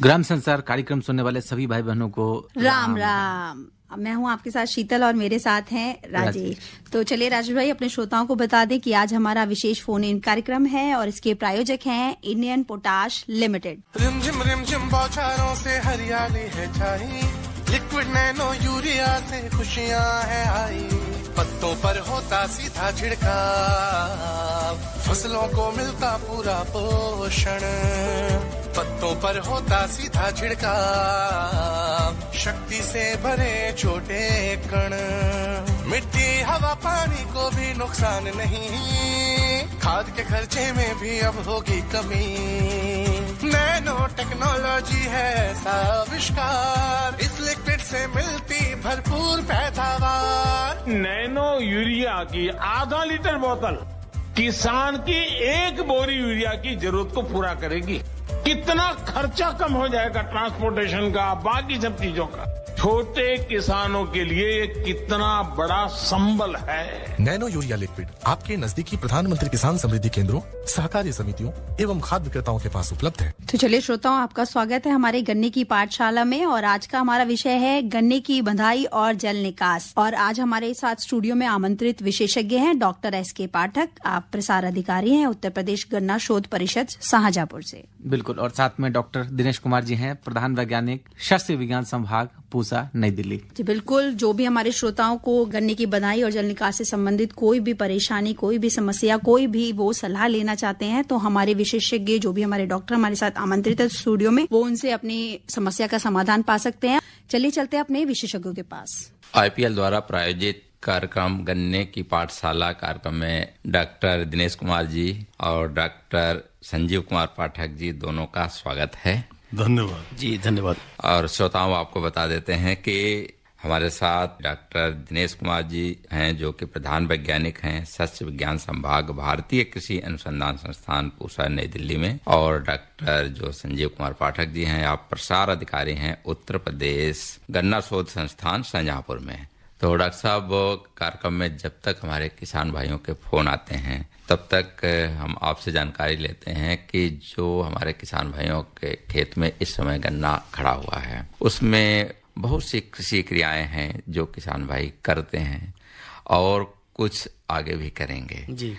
ग्राम संसार कार्यक्रम सुनने वाले सभी भाई बहनों को राम राम। मैं हूं आपके साथ शीतल और मेरे साथ हैं राजेश। तो चलिए राजेश भाई अपने श्रोताओं को बता दें कि आज हमारा विशेष फोन इन कार्यक्रम है और इसके प्रायोजक हैं इंडियन पोटाश लिमिटेड। रिमझिम बौछारों से हरियाली है छाई, लिक्विड नैनो यूरिया से खुशियां है आई, पत्तों पर होता सीधा छिड़काव, फसलों को मिलता पूरा पोषण, पत्तों पर होता सीधा छिड़काव, शक्ति से भरे छोटे कण, मिट्टी हवा पानी को भी नुकसान नहीं, खाद के खर्चे में भी अब होगी कमी, नैनो टेक्नोलॉजी है ऐसा आविष्कार, इस लिक्विड से मिलती भरपूर पैदावार। नैनो यूरिया की आधा लीटर बोतल किसान की एक बोरी यूरिया की जरूरत को पूरा करेगी। कितना खर्चा कम हो जाएगा ट्रांसपोर्टेशन का, बाकी सब चीजों का। छोटे किसानों के लिए ये कितना बड़ा संबल है। नैनो यूरिया लिक्विड आपके नजदीकी प्रधानमंत्री किसान समृद्धि केंद्रों, सहकारी समितियों एवं खाद्य विक्रेताओं के पास उपलब्ध है। तो चलिए श्रोताओं, आपका स्वागत है हमारे गन्ने की पाठशाला में और आज का हमारा विषय है गन्ने की बंधाई और जल निकास। और आज हमारे साथ स्टूडियो में आमंत्रित विशेषज्ञ हैं डॉक्टर एस.के. पाठक। आप प्रसार अधिकारी हैं उत्तर प्रदेश गन्ना शोध परिषद शाहजहांपुर से। बिल्कुल। और साथ में डॉक्टर दिनेश कुमार जी हैं, प्रधान वैज्ञानिक शस्य विज्ञान संभाग पूसा नई दिल्ली। जी बिल्कुल। जो भी हमारे श्रोताओं को गन्ने की बंधाई और जल निकास से संबंधित कोई भी परेशानी, कोई भी समस्या, कोई भी वो सलाह लेना चाहते हैं तो हमारे विशेषज्ञ जो भी हमारे डॉक्टर हमारे साथ आमंत्रित है स्टूडियो में, वो उनसे अपनी समस्या का समाधान पा सकते हैं। चलिए चलते हैं अपने विशेषज्ञों के पास। IPL द्वारा प्रायोजित कार्यक्रम गन्ने की पाठशाला कार्यक्रम में डॉक्टर दिनेश कुमार जी और डॉक्टर संजीव कुमार पाठक जी दोनों का स्वागत है। धन्यवाद जी, धन्यवाद। और श्रोताओं आपको बता देते हैं कि हमारे साथ डॉक्टर दिनेश कुमार जी हैं जो कि प्रधान वैज्ञानिक हैं शस्य विज्ञान संभाग भारतीय कृषि अनुसंधान संस्थान पूसा नई दिल्ली में, और डॉक्टर जो संजीव कुमार पाठक जी हैं आप प्रसार अधिकारी हैं उत्तर प्रदेश गन्ना शोध संस्थान शाहजहांपुर में। तो डॉक्टर साहब कार्यक्रम में जब तक हमारे किसान भाइयों के फोन आते हैं तब तक हम आपसे जानकारी लेते हैं कि जो हमारे किसान भाइयों के खेत में इस समय गन्ना खड़ा हुआ है उसमें बहुत सी कृषि क्रियाएं हैं जो किसान भाई करते हैं और कुछ आगे भी करेंगे जी।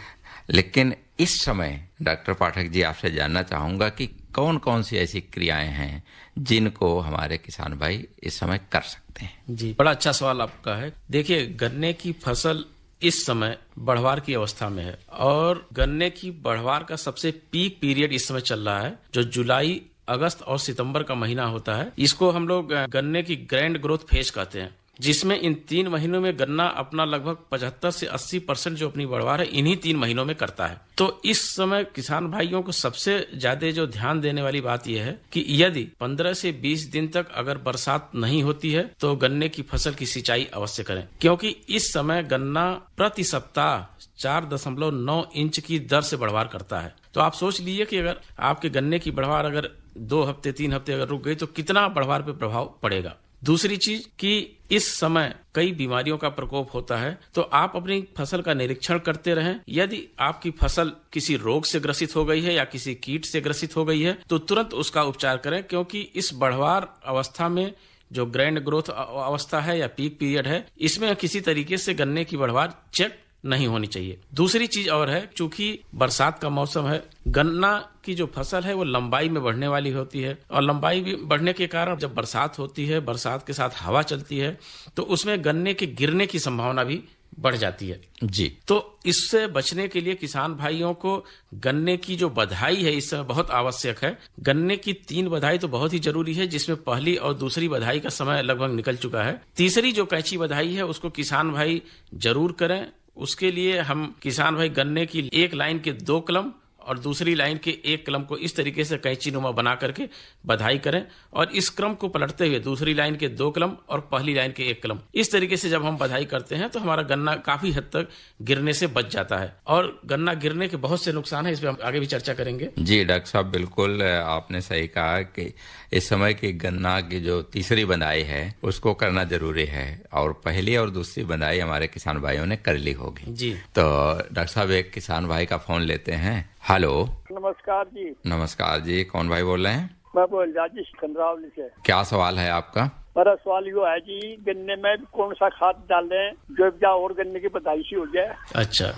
लेकिन इस समय डॉक्टर पाठक जी आपसे जानना चाहूंगा कि कौन कौन सी ऐसी क्रियाएं हैं जिनको हमारे किसान भाई इस समय कर सकते हैं। जी, बड़ा अच्छा सवाल आपका है। देखिए, गन्ने की फसल इस समय बढ़वार की अवस्था में है और गन्ने की बढ़वार का सबसे पीक पीरियड इस समय चल रहा है जो जुलाई, अगस्त और सितंबर का महीना होता है। इसको हम लोग गन्ने की ग्रैंड ग्रोथ फेज कहते हैं, जिसमें इन 3 महीनों में गन्ना अपना लगभग 75 से 80% जो अपनी बढ़वार है इन्हीं 3 महीनों में करता है। तो इस समय किसान भाइयों को सबसे ज्यादा जो ध्यान देने वाली बात यह है कि यदि 15 से 20 दिन तक अगर बरसात नहीं होती है तो गन्ने की फसल की सिंचाई अवश्य करें, क्योंकि इस समय गन्ना प्रति सप्ताह 4.9 इंच की दर से बढ़वार करता है। तो आप सोच लीजिए कि अगर आपके गन्ने की बढ़वार अगर 2 हफ्ते 3 हफ्ते अगर रुक गई तो कितना बढ़वार पे प्रभाव पड़ेगा। दूसरी चीज कि इस समय कई बीमारियों का प्रकोप होता है, तो आप अपनी फसल का निरीक्षण करते रहें। यदि आपकी फसल किसी रोग से ग्रसित हो गई है या किसी कीट से ग्रसित हो गई है तो तुरंत उसका उपचार करें, क्योंकि इस बढ़वार अवस्था में जो ग्रैंड ग्रोथ अवस्था है या पीक पीरियड है इसमें किसी तरीके से गन्ने की बढ़वार चेक नहीं होनी चाहिए। दूसरी चीज और है, चूंकि बरसात का मौसम है, गन्ना की जो फसल है वो लंबाई में बढ़ने वाली होती है और लंबाई भी बढ़ने के कारण जब बरसात होती है, बरसात के साथ हवा चलती है तो उसमें गन्ने के गिरने की संभावना भी बढ़ जाती है जी। तो इससे बचने के लिए किसान भाइयों को गन्ने की जो बधाई है इस समय बहुत आवश्यक है। गन्ने की 3 बधाई तो बहुत ही जरूरी है, जिसमें पहली और दूसरी बधाई का समय लगभग निकल चुका है। तीसरी जो कैंची बधाई है उसको किसान भाई जरूर करें। उसके लिए हम किसान भाई गन्ने की एक लाइन के 2 कलम और दूसरी लाइन के 1 कलम को इस तरीके से कैंची नुमा बना करके बधाई करें और इस क्रम को पलटते हुए दूसरी लाइन के 2 कलम और पहली लाइन के 1 कलम, इस तरीके से जब हम बधाई करते हैं तो हमारा गन्ना काफी हद तक गिरने से बच जाता है। और गन्ना गिरने के बहुत से नुकसान है, इस पर हम आगे भी चर्चा करेंगे। जी डॉक्टर साहब, बिल्कुल आपने सही कहा कि इस समय की गन्ना की जो तीसरी बंधाई है उसको करना जरूरी है और पहली और दूसरी बंधाई हमारे किसान भाइयों ने कर ली होगी जी। तो डॉक्टर साहब एक किसान भाई का फोन लेते हैं। हेलो, नमस्कार जी। नमस्कार जी, कौन भाई बोल रहे हैं? मैं बोल रहा जी सिकंदरावली से। क्या सवाल है आपका? मेरा सवाल यो है जी, गन्ने में कौन सा खाद डालें जो और गन्ने की पैदाइशी हो जाए? अच्छा,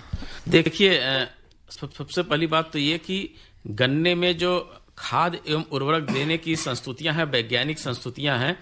देखिए सबसे पहली बात तो ये कि गन्ने में जो खाद एवं उर्वरक देने की संस्तुतियां हैं, वैज्ञानिक संस्तुतियां हैं,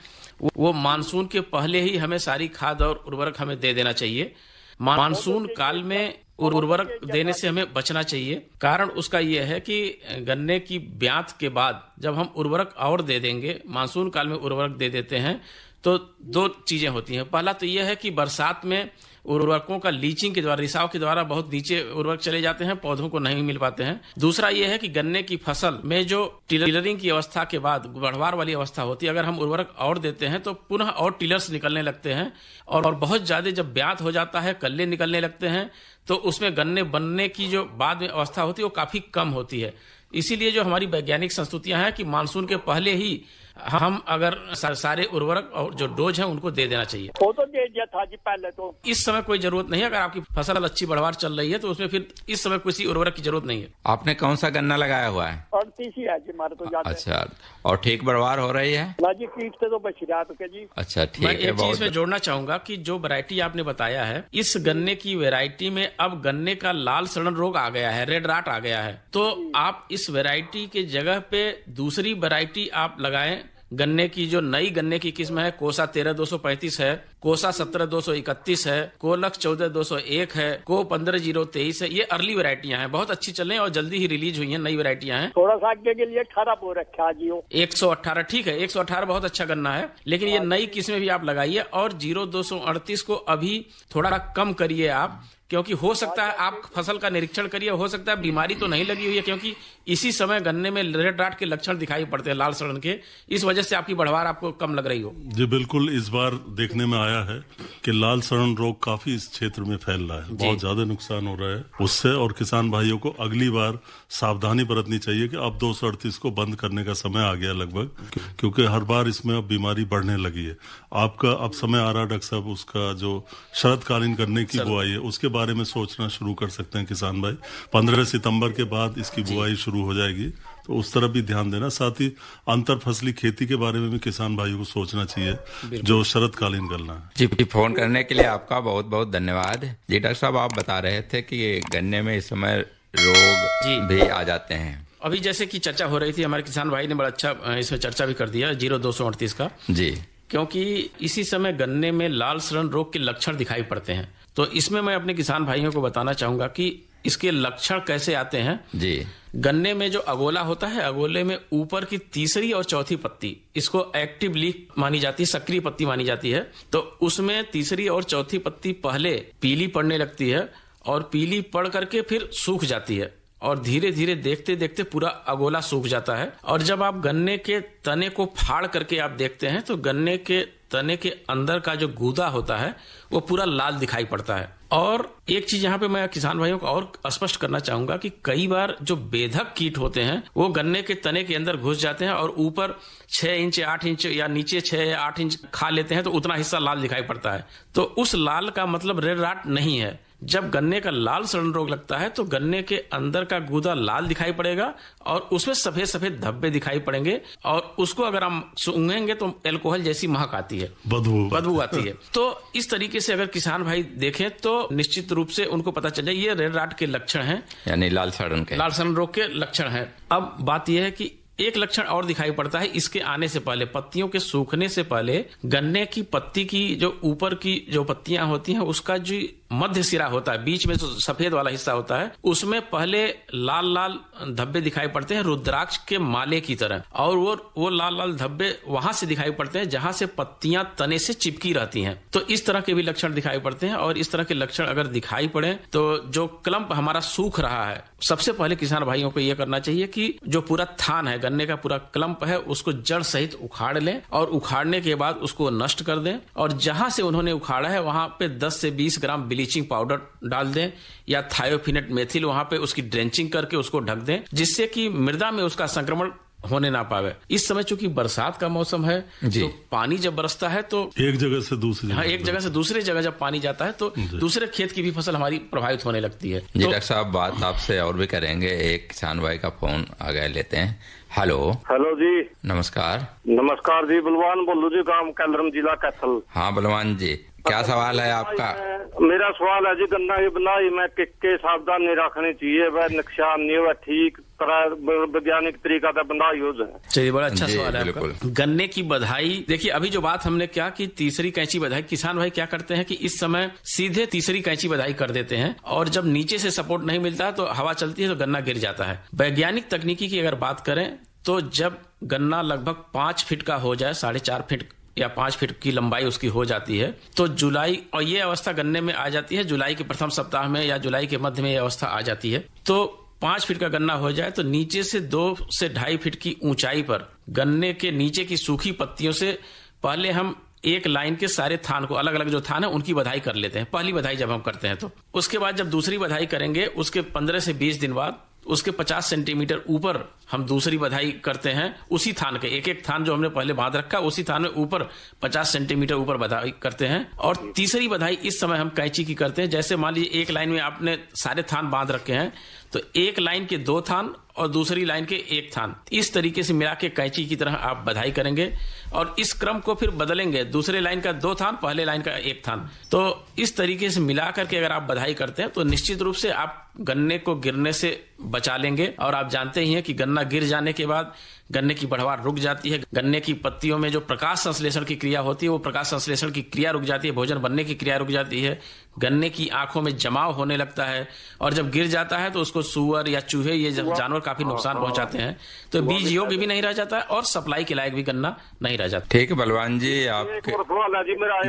वो मानसून के पहले ही हमें सारी खाद और उर्वरक हमें दे देना चाहिए। मानसून काल में उर्वरक देने से हमें बचना चाहिए। कारण उसका यह है कि गन्ने की ब्यात के बाद जब हम उर्वरक और दे देंगे, मानसून काल में उर्वरक दे देते हैं, तो दो चीजें होती हैं। पहला तो यह है कि बरसात में उर्वरकों का लीचिंग के द्वारा, रिसाव के द्वारा बहुत नीचे उर्वरक चले जाते हैं, पौधों को नहीं मिल पाते हैं। दूसरा यह है कि गन्ने की फसल में जो टिलरिंग की अवस्था के बाद बढ़वार वाली अवस्था होती है, अगर हम उर्वरक और देते हैं तो पुनः और टिलर्स निकलने लगते हैं और बहुत ज्यादा जब ब्यात हो जाता है, कल्ले निकलने लगते हैं, तो उसमें गन्ने बनने की जो बाद में अवस्था होती है वो काफी कम होती है। इसीलिए जो हमारी वैज्ञानिक संस्तुतियां हैं कि मानसून के पहले ही हम अगर सारे उर्वरक और जो डोज है उनको दे देना चाहिए। वो तो दे दिया था जी पहले, तो इस समय कोई जरूरत नहीं है। अगर आपकी फसल अच्छी बढ़वार चल रही है तो उसमें फिर इस समय किसी उर्वरक की जरूरत नहीं है। आपने कौन सा गन्ना लगाया हुआ है? 38 ही है जी हमारे तो ज्यादा। अच्छा, और ठीक बढ़वार हो रही है ना जी? कीट से तो बच रहा है जी। अच्छा, ठीक है। मैं एक चीज में जोड़ना चाहूंगा कि जो वैरायटी आपने बताया है, इस गन्ने की वैरायटी में अब गन्ने का लाल सड़न रोग आ गया है, रेड राट आ गया है, तो आप इस वैरायटी के जगह पे दूसरी वैरायटी आप लगाएं। गन्ने की जो नई गन्ने की किस्म है, कोसा 13235 है, कोसा 17231 है, कोलक्स 14201 है, को 15023 है। ये अर्ली वैरायटियां हैं, बहुत अच्छी चल रही हैं और जल्दी ही रिलीज हुई हैं, नई वैरायटियां हैं। थोड़ा सा आगे के लिए 18 हो रखा जी। 118 ठीक है, 118 बहुत अच्छा गन्ना है, लेकिन ये नई किस्में भी आप लगाइए और 0238 को अभी थोड़ा कम करिए आप, क्योंकि हो सकता है आप फसल का निरीक्षण करिए, हो सकता है बीमारी तो नहीं लगी हुई है, क्योंकि इसी समय गन्ने में रेड राट के लक्षण दिखाई पड़ते हैं, लाल सड़न के, इस वजह से आपकी बढ़वार आपको कम लग रही हो। जी बिल्कुल, इस बार देखने में आया है कि लाल सड़न रोग काफी इस क्षेत्र में फैल रहा है, बहुत ज्यादा नुकसान हो रहा है उससे, और किसान भाइयों को अगली बार सावधानी बरतनी चाहिए कि अब 238 को बंद करने का समय आ गया लगभग, क्योंकि हर बार इसमें अब बीमारी बढ़ने लगी है। आपका अब समय आ रहा डॉक्टर साहब, उसका जो शरदकालीन गन्ने की बुआई है उसके बारे में सोचना शुरू कर सकते हैं किसान भाई। 15 सितंबर के बाद इसकी बुआई शुरू हो जाएगी, तो उस तरफ भी ध्यान देना। साथ ही अंतर फसली खेती के बारे में भी किसान भाइयों को सोचना चाहिए, जो शरदकालीन करना है। जी, फोन करने के लिए आपका बहुत बहुत धन्यवाद। जी डॉक्टर साहब, आप बता रहे थे कि गन्ने में इस समय रोग भी आ जाते हैं। अभी जैसे कि चर्चा हो रही थी, हमारे किसान भाई ने बड़ा अच्छा इसमें चर्चा भी कर दिया 0238 का जी, क्योंकि इसी समय गन्ने में लाल सड़न रोग के लक्षण दिखाई पड़ते हैं। तो इसमें मैं अपने किसान भाइयों को बताना चाहूंगा कि इसके लक्षण कैसे आते हैं। जी, गन्ने में जो अगोला होता है, अगोले में ऊपर की तीसरी और चौथी पत्ती, इसको एक्टिव लीफ मानी जाती है, सक्रिय पत्ती मानी जाती है। तो उसमें तीसरी और चौथी पत्ती पहले पीली पड़ने लगती है और पीली पड़ करके फिर सूख जाती है और धीरे धीरे देखते देखते पूरा अगोला सूख जाता है। और जब आप गन्ने के तने को फाड़ करके आप देखते हैं तो गन्ने के तने के अंदर का जो गूदा होता है वो पूरा लाल दिखाई पड़ता है। और एक चीज यहाँ पे मैं किसान भाइयों को और स्पष्ट करना चाहूंगा कि कई बार जो बेधक कीट होते हैं वो गन्ने के तने के अंदर घुस जाते हैं और ऊपर 6 इंच 8 इंच या नीचे 6 या 8 इंच खा लेते हैं, तो उतना हिस्सा लाल दिखाई पड़ता है। तो उस लाल का मतलब रेड राट नहीं है। जब गन्ने का लाल सड़न रोग लगता है तो गन्ने के अंदर का गूदा लाल दिखाई पड़ेगा और उसमें सफेद सफेद धब्बे दिखाई पड़ेंगे और उसको अगर हम सूंघेंगे तो अल्कोहल जैसी महक आती है, बदबू आती है। तो इस तरीके से अगर किसान भाई देखें तो निश्चित रूप से उनको पता चल जाए ये रेड राट के लक्षण हैं, यानी लाल सड़न रोग के लक्षण हैं। अब बात यह है कि एक लक्षण और दिखाई पड़ता है इसके आने से पहले, पत्तियों के सूखने से पहले गन्ने की पत्ती की जो ऊपर की जो पत्तियां होती हैं उसका जो मध्य सिरा होता है, बीच में जो सफेद वाला हिस्सा होता है, उसमें पहले लाल लाल धब्बे दिखाई पड़ते हैं रुद्राक्ष के माले की तरह, और वो लाल लाल धब्बे वहां से दिखाई पड़ते हैं जहां से पत्तियां तने से चिपकी रहती हैं। तो इस तरह के भी लक्षण दिखाई पड़ते हैं। और इस तरह के लक्षण अगर दिखाई पड़े तो जो क्लम्प हमारा सूख रहा है, सबसे पहले किसान भाइयों को यह करना चाहिए कि जो पूरा थान है, गन्ने का पूरा क्लम्प है, उसको जड़ सहित उखाड़ लें और उखाड़ने के बाद उसको नष्ट कर दें। और जहां से उन्होंने उखाड़ा है वहां पे 10 से 20 ग्राम ब्लीचिंग पाउडर डाल दें या थायोफिनेट मेथिल वहां पे उसकी ड्रेंचिंग करके उसको ढक दें, जिससे कि मृदा में उसका संक्रमण होने ना पावे। इस समय चूंकि बरसात का मौसम है तो पानी जब बरसता है तो एक जगह से दूसरी जगह, एक जगह से दूसरी जगह जब पानी जाता है तो दूसरे खेत की भी फसल हमारी प्रभावित होने लगती है। जी डॉक्टर साहब, बात आपसे और भी करेंगे। एक किसान भाई का फोन आ गया, लेते हैं। हेलो जी, नमस्कार। नमस्कार जी, बलवान बोलू जी, गांव कैलरम, जिला कैथल। हाँ बलवान जी, क्या सवाल है आपका? मेरा सवाल है जी, गन्ना की बनाई में के सावधानी रखनी चाहिए, वह नुकसान नहीं हुआ, ठीक तरह वैज्ञानिक तरीका से बंधाई हो जाए। चलिए, बड़ा अच्छा सवाल है आपका। गन्ने की बधाई, देखिए अभी जो बात हमने क्या कि तीसरी कैंची बधाई, किसान भाई क्या करते हैं कि इस समय सीधे तीसरी कैंची बधाई कर देते हैं और जब नीचे से सपोर्ट नहीं मिलता है तो हवा चलती है तो गन्ना गिर जाता है। वैज्ञानिक तकनीकी की अगर बात करें तो जब गन्ना लगभग 5 फीट का हो जाए, 4.5 फीट या 5 फीट की लंबाई उसकी हो जाती है तो जुलाई, और ये अवस्था गन्ने में आ जाती है जुलाई के प्रथम सप्ताह में या जुलाई के मध्य में ये अवस्था आ जाती है। तो 5 फीट का गन्ना हो जाए तो नीचे से 2 से 2.5 फीट की ऊंचाई पर गन्ने के नीचे की सूखी पत्तियों से पहले हम एक लाइन के सारे थान को, अलग अलग जो थान है उनकी बधाई कर लेते हैं। पहली बधाई जब हम करते हैं तो उसके बाद जब दूसरी बधाई करेंगे उसके 15 से 20 दिन बाद उसके 50 सेंटीमीटर ऊपर हम दूसरी बधाई करते हैं। उसी थान के एक थान जो हमने पहले बांध रखा उसी थान में ऊपर 50 सेंटीमीटर ऊपर बधाई करते हैं। और तीसरी बधाई इस समय हम कैंची की करते हैं। जैसे मान लीजिए एक लाइन में आपने सारे थान बांध रखे हैं तो एक लाइन के 2 थान और दूसरी लाइन के 1 थान, इस तरीके से मिला के कैंची की तरह आप बधाई करेंगे और इस क्रम को फिर बदलेंगे। दूसरे लाइन का 2 थान, पहले लाइन का 1 थान, तो इस तरीके से मिला करके अगर आप बधाई करते हैं तो निश्चित रूप से आप गन्ने को गिरने से बचा लेंगे। और आप जानते ही हैं कि गन्ना गिर जाने के बाद गन्ने की बढ़वार रुक जाती है। गन्ने की पत्तियों में जो प्रकाश संश्लेषण की क्रिया होती है वो प्रकाश संश्लेषण की क्रिया रुक जाती है, भोजन बनने की क्रिया रुक जाती है, गन्ने की आंखों में जमाव होने लगता है और जब गिर जाता है तो उसको सुअर या चूहे, ये जानवर काफी नुकसान पहुंचाते हैं। तो बीज योग्य भी नहीं रह जाता है और सप्लाई के लायक भी गन्ना नहीं रह जाता। ठीक है बलवान जी, आपके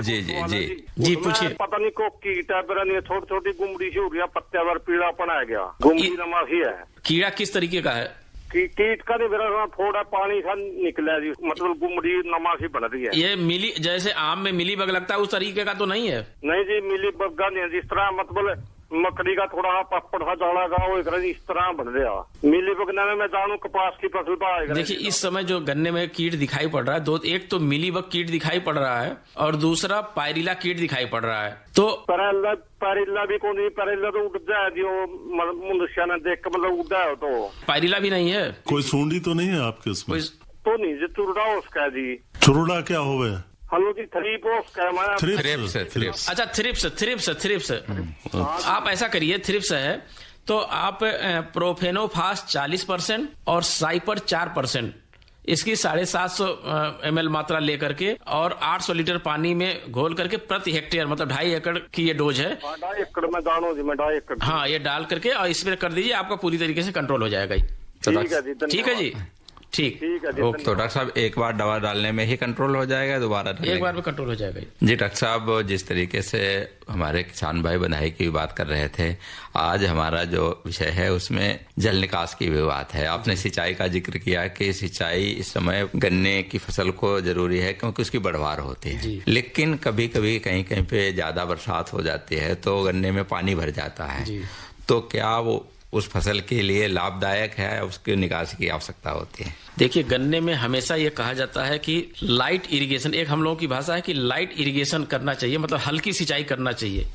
जी जी जी जी पूछिए। पता नहीं को कीट है, छोटी छोटी गुमड़ी सी हो गया, पत्ते पर पीलापन आ गया, गुमड़ी नमासी है। कीड़ा किस तरीके का है? कीट का नहीं, थोड़ा पानी सा निकला जी, मतलब गुमड़ी नमासी बन रही है। ये मिली, जैसे आम में मिली बग लगता है उस तरीके का तो नहीं है? नहीं जी, मिली बग्गा नहीं है, जिस तरह मतलब मकड़ी का थोड़ा पप्पड़ सा जाला का वो इस तरह बन रहा। मिली बगने में मैं जानू कपास की फसल पर। देखिए इस समय जो गन्ने में कीट दिखाई पड़ रहा है, एक तो मिली बग कीट दिखाई पड़ रहा है और दूसरा पायरिला कीट दिखाई पड़ रहा है। तो पायरिला भी कौन, पायरिला तो उड़ जाए जो मनुष्य ने देख कर मतलब उड़ा है। तो पायरिला भी नहीं है? कोई सूंडी तो नहीं है आपके उसमें? तो नहीं जी, चुरड़ा उसका जी। चुरड़ा क्या हो गया? हेलो जी, थ्रिप्स। अच्छा, थ्रिप्स। आप ऐसा करिए, थ्रिप्स है तो आप प्रोफेनोफास 40% और साइपर 4% इसकी 750 ml मात्रा लेकर के और 800 लीटर पानी में घोल करके प्रति हेक्टेयर, मतलब 2.5 एकड़ की ये डोज है। 2.5 एकड़ में डालो जी, मैं 2.5 एकड़। हाँ, ये डाल करके और स्प्रे कर दीजिए, आपका पूरी तरीके से कंट्रोल हो जाएगा। ठीक है जी, ठीक है। तो डॉक्टर साहब एक बार दवा डालने में ही कंट्रोल हो जाएगा, दोबारा एक बार में कंट्रोल हो जाएगा जी? डॉक्टर साहब, जिस तरीके से हमारे किसान भाई बधाई की बात कर रहे थे, आज हमारा जो विषय है उसमें जल निकास की भी बात है। आपने सिंचाई का जिक्र किया कि सिंचाई इस समय गन्ने की फसल को जरूरी है क्योंकि उसकी बढ़वार होती है, लेकिन कभी कभी कहीं कहीं पे ज्यादा बरसात हो जाती है तो गन्ने में पानी भर जाता है। तो क्या वो उस फसल के लिए लाभदायक है, उसके निकासी की आवश्यकता होती है? देखिए, गन्ने में हमेशा ये कहा जाता है कि लाइट इरिगेशन, एक हम लोगों की भाषा है कि लाइट इरिगेशन करना चाहिए, मतलब हल्की सिंचाई करना चाहिए।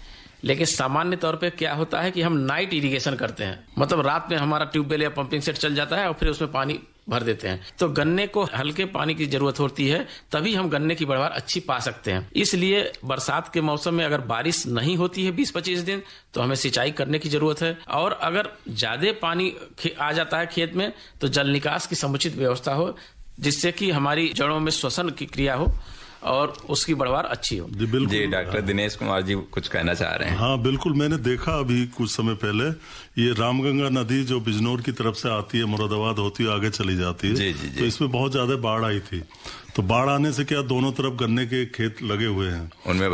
लेकिन सामान्य तौर पे क्या होता है कि हम नाइट इरिगेशन करते हैं, मतलब रात में हमारा ट्यूबवेल या पंपिंग सेट चल जाता है और फिर उसमें पानी भर देते हैं। तो गन्ने को हल्के पानी की जरूरत होती है, तभी हम गन्ने की बढ़वार अच्छी पा सकते हैं। इसलिए बरसात के मौसम में अगर बारिश नहीं होती है 20-25 दिन तो हमें सिंचाई करने की जरूरत है। और अगर ज्यादा पानी आ जाता है खेत में तो जल निकास की समुचित व्यवस्था हो, जिससे कि हमारी जड़ों में श्वसन की क्रिया हो और उसकी बढ़वार अच्छी हो। जी डॉक्टर दिनेश कुमार जी कुछ कहना चाह रहे हैं? हाँ बिल्कुल, मैंने देखा अभी कुछ समय पहले ये रामगंगा नदी जो बिजनौर की तरफ से आती है, मुरादाबाद होती है, आगे चली जाती है। जी, जी, जी। तो इसमें बहुत ज्यादा बाढ़ आई थी। तो बाढ़ आने से क्या दोनों तरफ गन्ने के खेत लगे हुए हैं, उनमें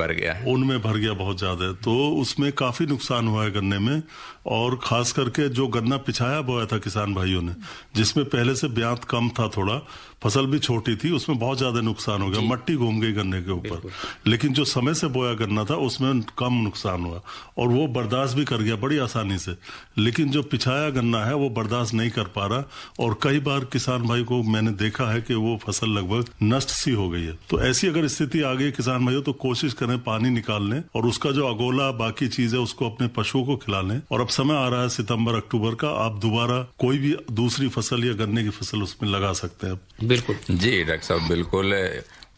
भर गया बहुत ज्यादा, तो उसमें काफी नुकसान हुआ है गन्ने में। और खास करके जो गन्ना पिछाया बोया था किसान भाइयों ने, जिसमें पहले से ब्यात कम था, थोड़ा फसल भी छोटी थी, उसमें बहुत ज्यादा नुकसान हो गया, मट्टी घूम गई गन्ने के ऊपर। लेकिन जो समय से बोया गन्ना था उसमें कम नुकसान हुआ और वो बर्दाश्त भी कर गया बड़ी आसानी से। लेकिन जो पिछाया गन्ना है वो बर्दाश्त नहीं कर पा रहा और कई बार किसान भाई को मैंने देखा है कि वो फसल लगभग नष्ट सी हो गई है। तो ऐसी अगर स्थिति आ गई किसान भाइयों, तो कोशिश करें पानी निकाल लें और उसका जो अगोला बाकी चीज है उसको अपने पशुओं को खिला लें। और अब समय आ रहा है सितंबर अक्टूबर का, आप दोबारा कोई भी दूसरी फसल या गन्ने की फसल उसमें लगा सकते हैं। बिल्कुल जी डॉक्टर साहब, बिल्कुल।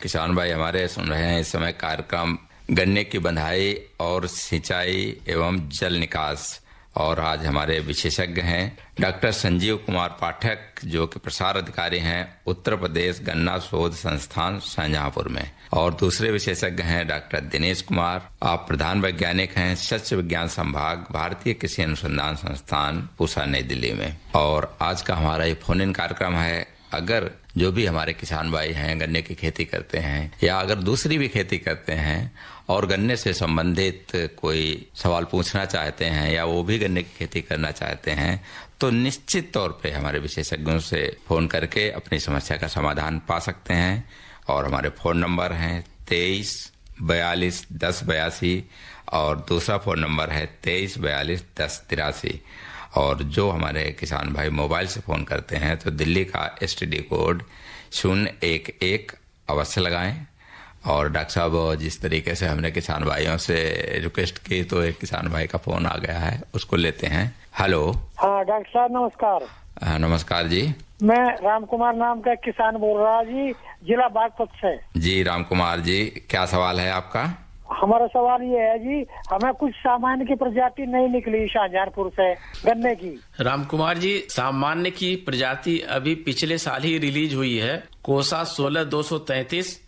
किसान भाई हमारे सुन रहे हैं इस समय कार्यक्रम गन्ने की बंधाई और सिंचाई एवं जल निकास, और आज हमारे विशेषज्ञ हैं डॉक्टर संजीव कुमार पाठक, जो कि प्रसार अधिकारी हैं उत्तर प्रदेश गन्ना शोध संस्थान शाहजहांपुर में, और दूसरे विशेषज्ञ हैं डॉक्टर दिनेश कुमार, आप प्रधान वैज्ञानिक हैं शस्य विज्ञान संभाग भारतीय कृषि अनुसंधान संस्थान पूसा नई दिल्ली में। और आज का हमारा ये फोन इन कार्यक्रम है। अगर जो भी हमारे किसान भाई हैं गन्ने की खेती करते हैं या अगर दूसरी भी खेती करते हैं और गन्ने से संबंधित कोई सवाल पूछना चाहते हैं या वो भी गन्ने की खेती करना चाहते हैं, तो निश्चित तौर पे हमारे विशेषज्ञों से फोन करके अपनी समस्या का समाधान पा सकते हैं। और हमारे फोन नंबर हैं 23 42 10 82 और दूसरा फोन नंबर है 23 42 10 83। और जो हमारे किसान भाई मोबाइल से फोन करते हैं तो दिल्ली का STD कोड 011 अवश्य लगाएं। और डॉक्टर साहब, जिस तरीके से हमने किसान भाइयों से रिक्वेस्ट की, तो एक किसान भाई का फोन आ गया है, उसको लेते हैं। हेलो। हाँ डॉक्टर साहब नमस्कार। नमस्कार जी। मैं राम कुमार नाम का किसान बोल रहा जी, जिला बागपत से। जी राम कुमार जी, क्या सवाल है आपका? हमारा सवाल ये है जी, हमें कुछ सामान्य की प्रजाति नहीं निकली शाहजहांपुर से गन्ने की। राम कुमार जी, सामान्य की प्रजाति अभी पिछले साल ही रिलीज हुई है, कोसा 16233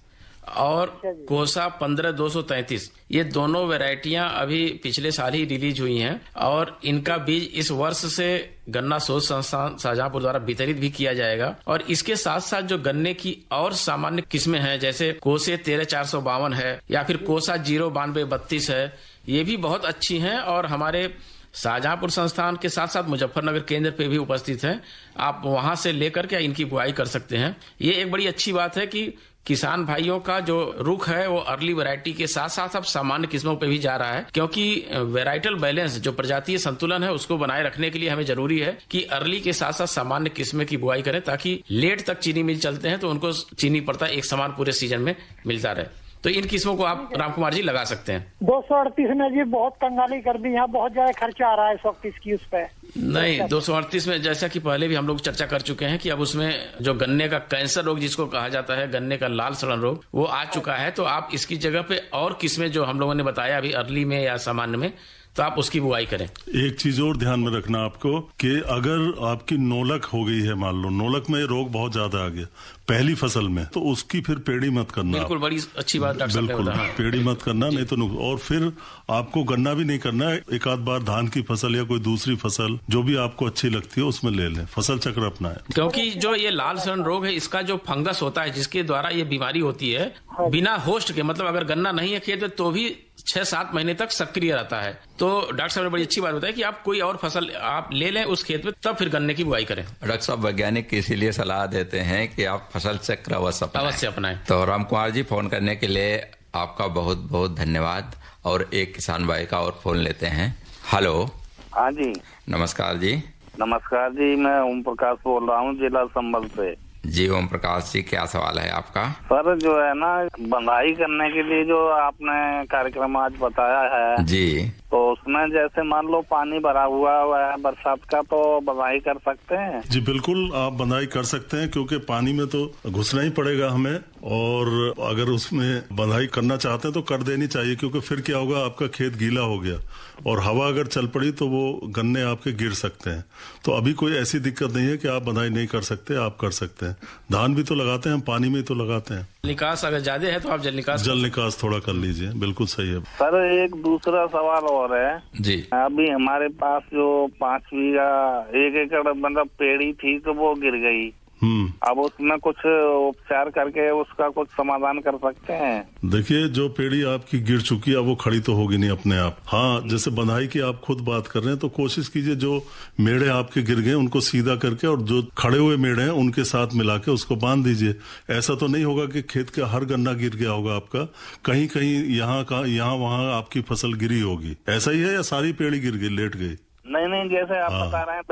और कोसा 15233। ये दोनों वैरायटियां अभी पिछले साल ही रिलीज हुई हैं और इनका बीज इस वर्ष से गन्ना शोध संस्थान शाहजहांपुर द्वारा वितरित भी किया जाएगा। और इसके साथ साथ जो गन्ने की और सामान्य किस्में हैं, जैसे कोसे 13452 है या फिर कोसा 09232 है, ये भी बहुत अच्छी हैं और हमारे शाहजहांपुर संस्थान के साथ साथ मुजफ्फरनगर केंद्र पे भी उपस्थित हैं। आप वहां से लेकर के इनकी बुआई कर सकते हैं। ये एक बड़ी अच्छी बात है कि किसान भाइयों का जो रुख है वो अर्ली वैरायटी के साथ साथ अब सामान्य किस्मों पे भी जा रहा है, क्योंकि वैराइटल बैलेंस जो प्रजातीय संतुलन है उसको बनाए रखने के लिए हमें जरूरी है कि अर्ली के साथ साथ सामान्य किस्में की बुआई करें, ताकि लेट तक चीनी मिल चलते हैं तो उनको चीनी पड़ता एक समान पूरे सीजन में मिलता रहे। तो इन किस्मों को आप राम कुमार जी लगा सकते हैं। 238 ने जी बहुत कंगाली कर दी, यहाँ बहुत ज्यादा खर्चा आ रहा है इस वक्त इसकी उस पे। नहीं, 238 में जैसा कि पहले भी हम लोग चर्चा कर चुके हैं कि अब उसमें जो गन्ने का कैंसर रोग जिसको कहा जाता है, गन्ने का लाल सड़न रोग, वो आ चुका है। तो आप इसकी जगह पे और किस्में जो हम लोगों ने बताया अभी अर्ली में या सामान्य में, तो आप उसकी बुआई करें। एक चीज और ध्यान में रखना आपको कि अगर आपकी नोलक हो गई है, मान लो नोलक में रोग बहुत ज्यादा आ गया पहली फसल में, तो उसकी फिर पेड़ी मत करना। बिल्कुल, बड़ी अच्छी बात डॉक्टर साहब ने बताया। पेड़ी मत करना, नहीं तो और फिर आपको गन्ना भी नहीं करना है। एक आध बार धान की फसल या कोई दूसरी फसल जो भी आपको अच्छी लगती है उसमें ले लें, फसल चक्र अपना है। क्योंकि जो ये लाल सड़न रोग है, इसका जो फंगस होता है जिसके द्वारा ये बीमारी होती है, बिना होस्ट के, मतलब अगर गन्ना नहीं है खेत में तो भी 6-7 महीने तक सक्रिय रहता है। तो डॉक्टर साहब ने बड़ी अच्छी बात बताई कि आप कोई और फसल आप ले लें उस खेत में, तब फिर गन्ने की बुआई करें। डॉक्टर साहब वैज्ञानिक इसीलिए सलाह देते हैं कि आप फसल चक्र अवश्य अपनाएं। तो राम कुमार जी, फोन करने के लिए आपका बहुत बहुत धन्यवाद। और एक किसान भाई का और फोन लेते हैं। हेलो। हाँ जी नमस्कार जी। नमस्कार जी, मैं ओम प्रकाश बोल रहा हूँ जिला संभल से। जी ओम प्रकाश जी, क्या सवाल है आपका? सर जो है ना, बंधाई करने के लिए जो आपने कार्यक्रम आज बताया है जी, तो उसमें जैसे मान लो पानी भरा हुआ है बरसात का, तो बंधाई कर सकते हैं? जी बिल्कुल, आप बंधाई कर सकते हैं, क्योंकि पानी में तो घुसना ही पड़ेगा हमें। और अगर उसमें बंधाई करना चाहते हैं तो कर देनी चाहिए, क्योंकि फिर क्या होगा, आपका खेत गीला हो गया और हवा अगर चल पड़ी तो वो गन्ने आपके गिर सकते हैं। तो अभी कोई ऐसी दिक्कत नहीं है कि आप बंधाई नहीं कर सकते, आप कर सकते हैं। धान भी तो लगाते हैं हम, पानी में तो लगाते हैं। निकास अगर ज्यादा है तो आप जल निकास थोड़ा कर लीजिए। बिल्कुल सही है सर। एक दूसरा सवाल और है जी। अभी हमारे पास जो 5 बीघा 1 एकड़ मतलब पेड़ी थी, तो वो गिर गई, अब उसमें कुछ उपचार करके उसका कुछ समाधान कर सकते हैं? देखिए, जो पेड़ी आपकी गिर चुकी है वो खड़ी तो होगी नहीं अपने आप। हाँ, जैसे बंधाई की आप खुद बात कर रहे हैं, तो कोशिश कीजिए जो मेढ़े आपके गिर गए उनको सीधा करके और जो खड़े हुए मेढ़े हैं उनके साथ मिला के उसको बांध दीजिए। ऐसा तो नहीं होगा कि खेत का हर गन्ना गिर गया होगा आपका, कहीं कहीं यहाँ वहाँ आपकी फसल गिरी होगी। ऐसा ही है या सारी पेड़ी गिर गई, लेट गई? नहीं, जैसे आप बता रहे हैं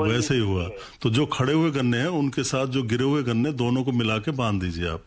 वैसे ही हुआ। तो जो खड़े हुए गन्ने हैं उनके साथ जो गिरे हुए गन्ने दोनों को मिला के बांध दीजिए आप।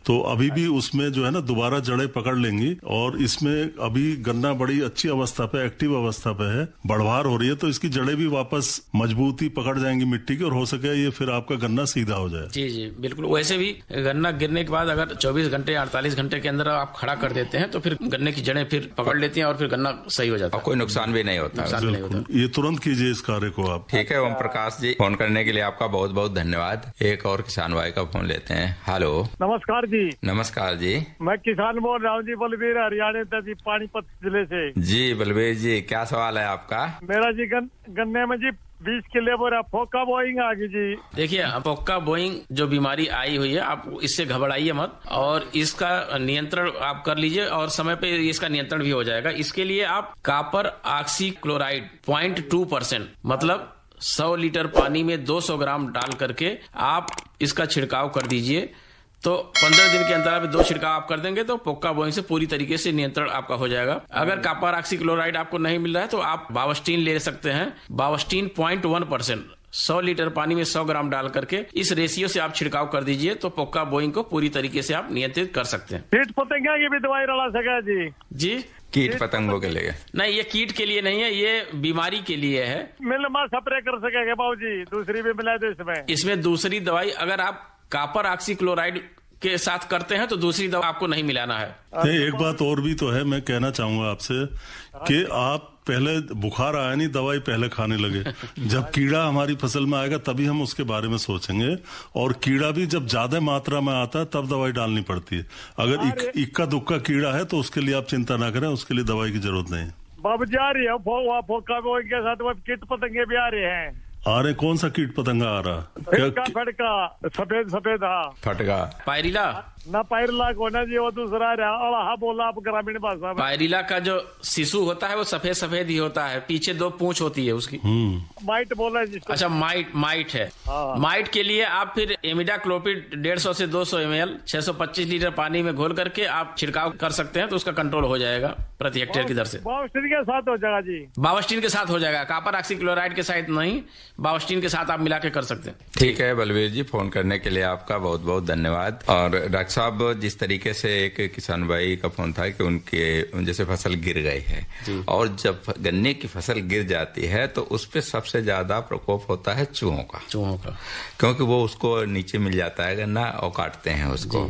तो अभी भी उसमें जो है ना दोबारा जड़ें पकड़ लेंगी, और इसमें अभी गन्ना बड़ी अच्छी अवस्था पे, एक्टिव अवस्था पे है, बढ़वार हो रही है, तो इसकी जड़ें भी वापस मजबूती पकड़ जाएंगी मिट्टी की, और हो सके ये फिर आपका गन्ना सीधा हो जाए। जी बिल्कुल। वैसे भी गन्ना गिरने के बाद अगर 24 घंटे 48 घंटे के अंदर आप खड़ा कर देते हैं तो फिर गन्ने की जड़ें फिर पकड़ लेती हैं और फिर गन्ना सही हो जाता है, कोई नुकसान भी नहीं होता। ये तुरंत कीजिए इस कार्य को आप। ठीक है ओम प्रकाश जी, फोन करने के लिए आपका बहुत बहुत धन्यवाद। एक और किसान भाई का फोन लेते हैं। हेलो, नमस्कार जी। नमस्कार जी, मैं किसान बोल रहा हूँ जी, बलबीर, हरियाणा तहसील पानीपत जिले से। जी बलबीर जी, क्या सवाल है आपका? मेरा जी गन्ने में जी 20 किले बोरा फोका बोइंग आ गई जी। देखिए, फोका बोइंग जो बीमारी आई हुई है, आप इससे घबराइए मत, और इसका नियंत्रण आप कर लीजिए और समय पे इसका नियंत्रण भी हो जाएगा। इसके लिए आप कॉपर ऑक्सी क्लोराइड 0.2%, मतलब 100 लीटर पानी में 200 ग्राम डाल करके आप इसका छिड़काव कर दीजिए। तो 15 दिन के अंतराल में 2 छिड़काव आप कर देंगे तो पोक्का बोइंग से पूरी तरीके से नियंत्रण आपका हो जाएगा। अगर कॉपर ऑक्सी क्लोराइड आपको नहीं मिल रहा है तो आप बावस्टीन ले सकते हैं। बावस्टीन 0.1%, 100 लीटर पानी में 100 ग्राम डाल करके इस रेशियो से आप छिड़काव कर दीजिए तो पोक्का बोइंग को पूरी तरीके से आप नियंत्रित कर सकते हैं। कीट पतंगा की भी दवाई डाला सका जी? जी, कीट पतंगों के लिए नहीं, ये कीट के लिए नहीं है, ये बीमारी के लिए है। मिलमा स्प्रे कर सकेगा बाबू जी? दूसरी भी मिला दो इसमें दूसरी दवाई अगर आप कॉपर ऑक्सी क्लोराइड के साथ करते हैं तो दूसरी दवा आपको नहीं मिलाना है। नहीं, एक बात और भी तो है, मैं कहना चाहूंगा आपसे कि आप पहले बुखार आया नहीं, दवाई पहले खाने लगे। जब कीड़ा हमारी फसल में आएगा तभी हम उसके बारे में सोचेंगे, और कीड़ा भी जब ज्यादा मात्रा में आता है तब दवाई डालनी पड़ती है। अगर इक्का दुक्का कीड़ा है तो उसके लिए आप चिंता ना करें, उसके लिए दवाई की जरूरत नहीं। बाबू जी आ रही है फोका के साथ कीट पतंगे भी आ रहे हैं। आ रहे? कौन सा कीट पतंगा आ रहा? फटका सफेद हाँ, फटका पायरिला ना, पायरिला को ना जी, वो दूसरा रहा बोला आप ग्रामीण भाषा में। पायरिला का जो शिशु होता है वो सफेद सफेद ही होता है, पीछे 2 पूंछ होती है उसकी। माइट बोला है। अच्छा, माइट है। माइट के लिए आप फिर इमिडाक्लोपिड 150 से 200 ml 625 लीटर पानी में घोल करके आप छिड़काव कर सकते हैं तो उसका कंट्रोल हो जाएगा प्रति हेक्टेयर की दर से। बावस्टीन के साथ हो जाएगा जी? बावस्टीन के साथ हो जाएगा, कॉपर ऑक्सी क्लोराइड के साथ नहीं, बावस्टीन के साथ आप मिला के कर सकते हैं। ठीक है बलबीर जी, फोन करने के लिए आपका बहुत बहुत धन्यवाद। और डॉक्टर साहब, जिस तरीके से एक किसान भाई का फोन था कि उनके जैसे फसल गिर गई है, और जब गन्ने की फसल गिर जाती है तो उस पर सबसे ज्यादा प्रकोप होता है चूहों का, क्योंकि वो उसको नीचे मिल जाता है गन्ना और काटते हैं उसको।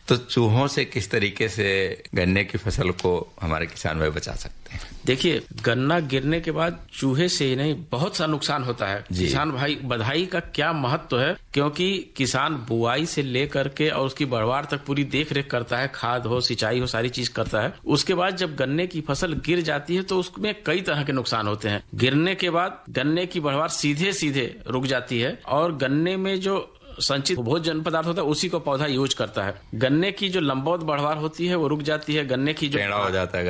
तो चूहों से किस तरीके से गन्ने की फसल को हमारे किसान भाई बचा सकते हैं? देखिए, गन्ना गिरने के बाद चूहे से ही नहीं बहुत सा नुकसान होता है। किसान भाई, बधाई का क्या महत्व है, क्योंकि किसान बुआई से लेकर के और उसकी बढ़वार तक पूरी देख रेख करता है, खाद हो, सिंचाई हो, सारी चीज करता है। उसके बाद जब गन्ने की फसल गिर जाती है तो उसमें कई तरह के नुकसान होते हैं। गिरने के बाद गन्ने की बढ़वार सीधे रुक जाती है, और गन्ने में जो संचित भोजन पदार्थ होता है उसी को पौधा यूज करता है। गन्ने की जो लंबवत बढ़वार होती है वो रुक जाती है। गन्ने की जो टेढ़ा हो जाता है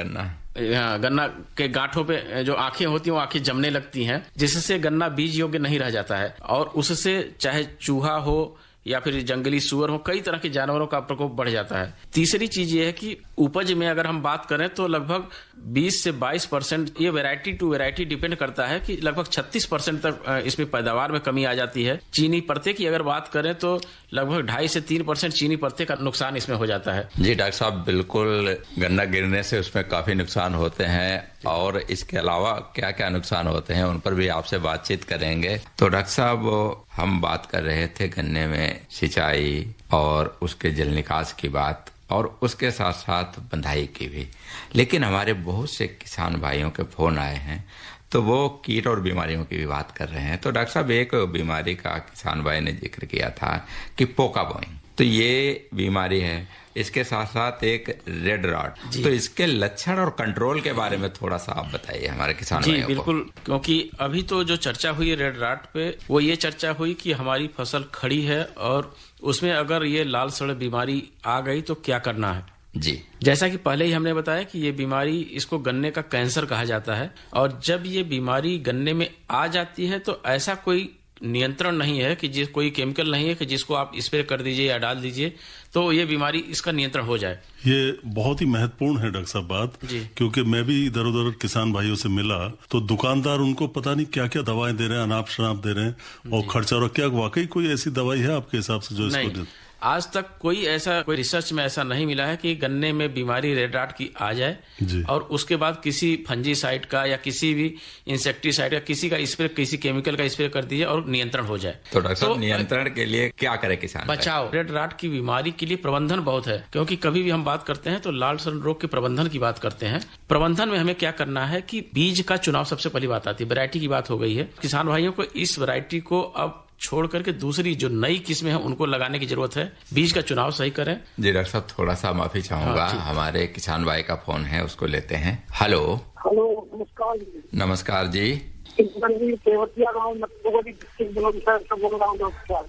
गन्ना के गांठों पे जो आंखें होती हैं वो आंखें जमने लगती हैं, जिससे गन्ना बीज योग्य नहीं रह जाता है, और उससे चाहे चूहा हो या फिर जंगली सुअर हो, कई तरह के जानवरों का प्रकोप बढ़ जाता है। तीसरी चीज ये है कि उपज में अगर हम बात करें तो लगभग 20 से 22%, ये वैरायटी टू वैरायटी डिपेंड करता है, कि लगभग 36% तक इसमें पैदावार में कमी आ जाती है। चीनी पत्ते की अगर बात करें तो लगभग 2.5 से 3% चीनी पत्ते का नुकसान इसमें हो जाता है। जी डॉक्टर साहब, बिल्कुल, गन्ना गिरने से उसमें काफी नुकसान होते हैं, और इसके अलावा क्या क्या नुकसान होते हैं उन पर भी आपसे बातचीत करेंगे। तो डॉक्टर साहब, हम बात कर रहे थे गन्ने में सिंचाई और उसके जल निकास की बात, और उसके साथ साथ बंधाई की भी, लेकिन हमारे बहुत से किसान भाइयों के फोन आए हैं तो वो कीट और बीमारियों की भी बात कर रहे हैं। तो डॉक्टर साहब, एक बीमारी का किसान भाई ने जिक्र किया था कि पोका बोइंग, तो ये बीमारी है, इसके साथ साथ एक रेड रॉट। तो इसके लक्षण और कंट्रोल के बारे में थोड़ा सा आप बताइए हमारे किसान भाइयों को। बिल्कुल, क्योंकि अभी तो जो चर्चा हुई रेड रॉट पे, वो ये चर्चा हुई कि हमारी फसल खड़ी है और उसमें अगर ये लाल सड़ बीमारी आ गई तो क्या करना है जी। जैसा कि पहले ही हमने बताया कि ये बीमारी, इसको गन्ने का कैंसर कहा जाता है, और जब ये बीमारी गन्ने में आ जाती है तो ऐसा कोई नियंत्रण नहीं है कि कोई केमिकल नहीं है कि जिसको आप स्प्रे कर दीजिए या डाल दीजिए तो ये बीमारी, इसका नियंत्रण हो जाए। ये बहुत ही महत्वपूर्ण है डॉक्टर साहब बात, क्योंकि मैं भी इधर उधर किसान भाइयों से मिला तो दुकानदार उनको पता नहीं क्या क्या दवाएं दे रहे हैं, अनाप शनाप दे रहे हैं और खर्चा। और क्या वाकई कोई ऐसी दवाई है आपके हिसाब से जो इसको? आज तक कोई रिसर्च में ऐसा नहीं मिला है कि गन्ने में बीमारी रेड रॉट की आ जाए और उसके बाद किसी फंजीसाइड का या किसी भी इंसेक्टिसाइड का किसी केमिकल का स्प्रे कर दीजिए और नियंत्रण हो जाए। तो डॉक्टर साहब, नियंत्रण के लिए क्या करे किसान? बचाव रेड रॉट की बीमारी के लिए प्रबंधन बहुत है, क्योंकि कभी भी हम बात करते हैं तो लाल सड़न रोग के प्रबंधन की बात करते हैं। प्रबंधन में हमें क्या करना है कि बीज का चुनाव सबसे पहली बात आती है। वैरायटी की बात हो गई है, किसान भाइयों को इस वैरायटी को अब छोड़ करके दूसरी जो नई किस्में हैं उनको लगाने की जरूरत है। बीज का चुनाव सही करें। जी डॉक्टर साहब, थोड़ा सा माफी चाहूंगा, हमारे किसान भाई का फोन है, उसको लेते हैं। हेलो नमस्कार। नमस्कार जी। तेवतिया गाँव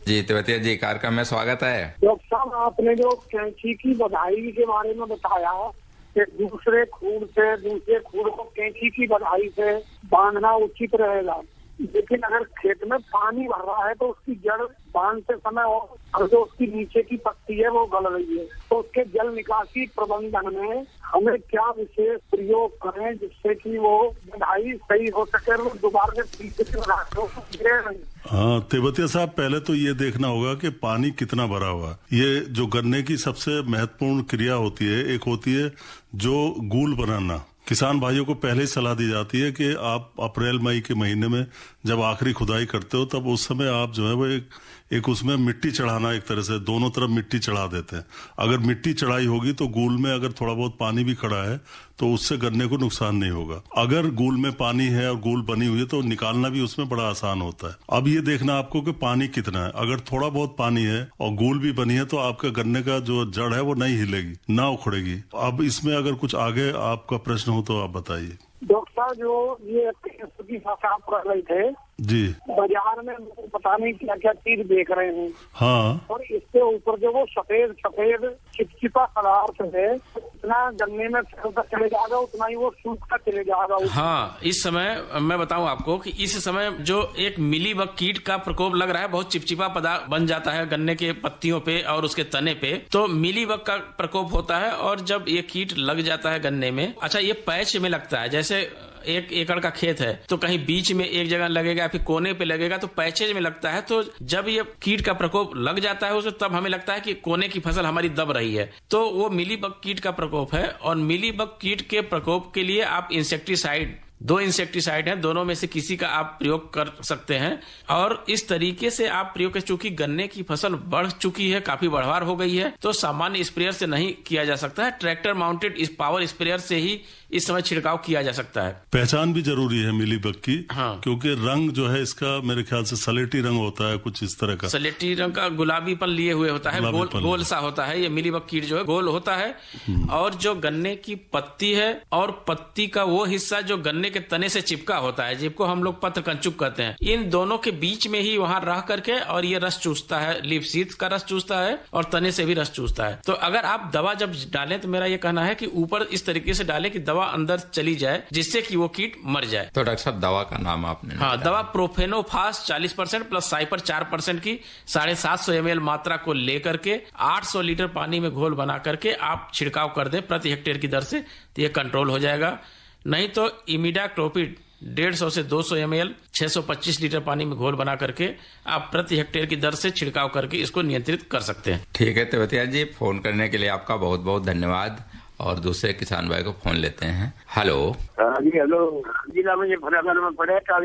जी तेवतिया जी, कार्यक्रम में स्वागत है। डॉक्टर साहब, आपने जो कैंची की बधाई के बारे में बताया कि दूसरे खूर को कैंची की बधाई से बांधना उचित रहेगा, लेकिन अगर खेत में पानी भर रहा है तो उसकी जड़ बांधते समय और जो उसकी नीचे की पत्ती है वो गल रही है, तो उसके जल निकासी प्रबंधन में हमें क्या विशेष प्रयोग करें जिससे कि वो बधाई सही हो सके, वो दोबारा से। हाँ तेवतिया साहब, पहले तो ये देखना होगा कि पानी कितना भरा हुआ। ये जो गन्ने की सबसे महत्वपूर्ण क्रिया होती है, एक होती है जो गूल बनाना। किसान भाइयों को पहले ही सलाह दी जाती है कि आप अप्रैल मई के महीने में जब आखिरी खुदाई करते हो तब उस समय आप जो है वो एक उसमें मिट्टी चढ़ाना, एक तरह से दोनों तरफ मिट्टी चढ़ा देते हैं। अगर मिट्टी चढ़ाई होगी तो गूल में अगर थोड़ा बहुत पानी भी खड़ा है तो उससे गन्ने को नुकसान नहीं होगा। अगर गूल में पानी है और गूल बनी हुई है तो निकालना भी उसमें बड़ा आसान होता है। अब ये देखना आपको कि पानी कितना है। अगर थोड़ा बहुत पानी है और गूल भी बनी है तो आपका गन्ने का जो जड़ है वो नहीं हिलेगी, ना उखड़ेगी। अब इसमें अगर कुछ आगे आपका प्रश्न हो तो आप बताइए। डॉक्टर साहब, जो ये आप कर रहे थे जी, बाजार में पता नहीं क्या क्या चीज देख रहे हैं। हाँ, और इसके ऊपर जो वो सफेद चिपचिपा पदार्थ है, उतना गन्ने में फैलता चले जाएगा उतना ही वो सूखता चले जाएगा। हाँ, इस समय मैं बताऊं आपको कि इस समय जो एक मिलीबग कीट का प्रकोप लग रहा है, बहुत चिपचिपा पदार्थ बन जाता है गन्ने के पत्तियों पे और उसके तने पे, तो मिलीबग का प्रकोप होता है। और जब ये कीट लग जाता है गन्ने में, अच्छा ये पैच में लगता है, जैसे 1 एकड़ का खेत है तो कहीं बीच में एक जगह लगेगा, फिर कोने पे लगेगा, तो पैचेज में लगता है। तो जब ये कीट का प्रकोप लग जाता है उसे, तब हमें लगता है कि कोने की फसल हमारी दब रही है, तो वो मिलीबग कीट का प्रकोप है। और मिलीबग कीट के प्रकोप के लिए आप इंसेक्टिसाइड, 2 इंसेक्टिसाइड हैं, दोनों में से किसी का आप प्रयोग कर सकते हैं। और इस तरीके से आप प्रयोग कर, चूंकि गन्ने की फसल बढ़ चुकी है, काफी बढ़वार हो गई है, तो सामान्य स्प्रेयर से नहीं किया जा सकता है। ट्रैक्टर माउंटेड इस पावर स्प्रेयर से ही इस समय छिड़काव किया जा सकता है। पहचान भी जरूरी है मिलीबग की। हाँ, क्योंकि रंग जो है इसका मेरे ख्याल से सलेटी रंग होता है, कुछ इस तरह का सलेटी रंग का गुलाबीपन लिए हुए होता है, गोल सा होता है। ये मिलीबग कीट जो है गोल होता है। और जो गन्ने की पत्ती है और पत्ती का वो हिस्सा जो गन्ने के तने से चिपका होता है, जिसको हम लोग पत्र कंचुक कहते हैं, इन दोनों के बीच में ही वहां रह करके और ये रस चूसता है, लीफ सीड्स का रस चूसता है और तने से भी रस चूसता है। तो अगर आप दवा जब डालें तो मेरा ये कहना है कि ऊपर इस तरीके से डालें कि दवा अंदर चली जाए, जिससे कि वो कीट मर जाए। तो डॉक्टर साहब, दवा का नाम आपने? हाँ, दवा प्रोफेनोफास 40% प्लस साइपर 4% की 750 ml मात्रा को लेकर के 800 लीटर पानी में घोल बना करके आप छिड़काव कर दें प्रति हेक्टेयर की दर से, तो ये कंट्रोल हो जाएगा। नहीं तो इमिडाक्लोपिड 150 से 200 ml 625 लीटर पानी में घोल बना करके आप प्रति हेक्टेयर की दर से छिड़काव करके इसको नियंत्रित कर सकते हैं। ठीक है तेवतिया जी, फोन करने के लिए आपका बहुत बहुत धन्यवाद। और दूसरे किसान भाई को फोन लेते हैं। हेलो जी, हेलो। जिला मुझे फतेहगढ़ में पड़े, का